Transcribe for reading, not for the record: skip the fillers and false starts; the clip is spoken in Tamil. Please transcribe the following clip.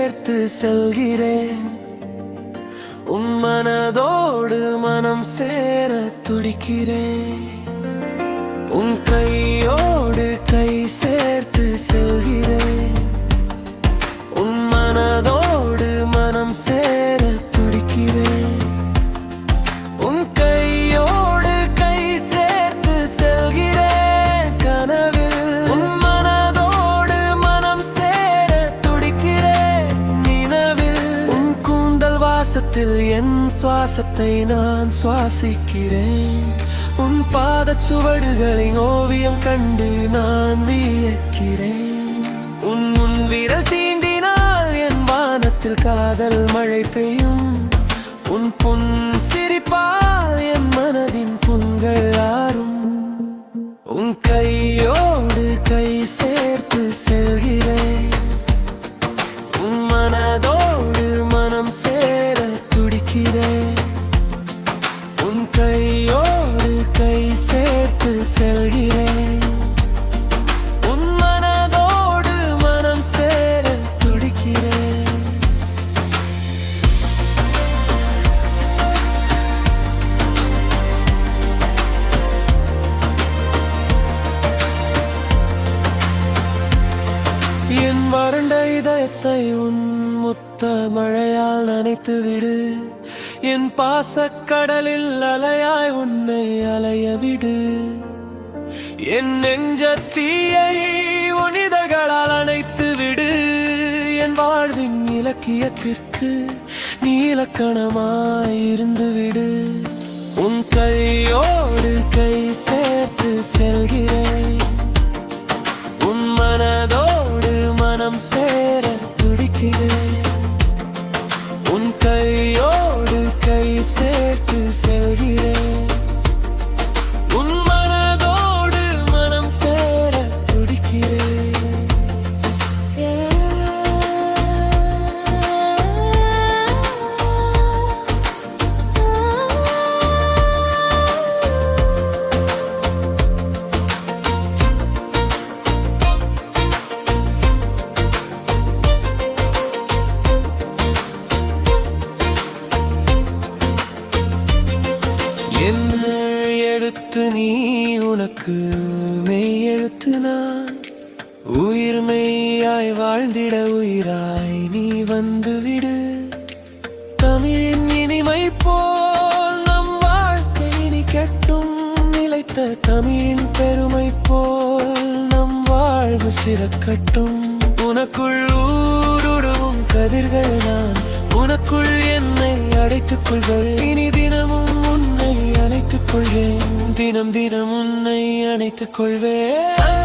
சேர்த்து செல்கிறேன். உன் மனதோடு மனம் சேர துடிக்கிறேன். உன் கையோடு கை சேர்த்து செல்கிறேன். உன் மனதோடு மனம் சேர துடிக்கிறேன். உன் கையோடு கை சேர்த்து செல்கிறேன். கனவில் உன் மனதோடு மனம் சேர துடிக்கிறேன். நினைவில் உன் கூந்தல் வாசத்தில் என் சுவாசத்தை நான் சுவாசிக்கிறேன். உன் பாதச் சுவடுகளின் ஓவியம் கண்டு நான் வியக்கிறேன். உன் விரல் தீண்டினால் என் வானத்தில் காதல் மழை பெய்யும். உன் புன் சிரிப்பால் என் மனதின் புண்கள் ஆறும். உன் கையோடு கை சேர்த்து செல்கிறேன். உன் மனதோடு மனம் சேர துடிக்கிறேன். உன் கையோடு கை சேர்த்து செல்கிறேன். உன் மனதோடு மனம் சேர துடிக்கிறேன். என் வறண்ட இதயத்தை உன் முத்த மழையால் நனைத்து விடு. என் பாசக்கடலில் அலையாய் உன்னை அலைய விடு. என் நெஞ்சத்தீயை உன் இதழ்களால் அணைத்து விடு. என் வாழ்வின் இலக்கியத்திற்கு நீ இலக்கணமாய் இருந்து விடு. உன் கையோடு கை சேர்த்து செல்கிறேன். உன் மனதோடு மனம் சேர துடிக்கிறேன். உன் கையோடு கை சேர்த்து செல்கிறேன். உன் மனதோடு மனம் சேர துடிக்கிறேன். என்ன எழுத்து நீ உனக்கு மெய் எழுத்து நான். உயிர் மெய்யாய் வாழ்ந்திட உயிராய் நீ வந்து விடு. தமிழின் இனிமை போல் நம் வாழ்க்கை நீ கெட்டும். நிலைத்த தமிழின் பெருமை போல் நம் வாழ்வு சிறக்கட்டும். உனக்குள் ஊடுருவும் கதிர்கள் நான். உனக்குள் என்னை அடைத்துக் கொள்வேன். இனி தினமும் உன்னை அணைத்துக் கொள்வேன். தினம் தினம் உன்னை அணைத்துக் கொள்வேன்.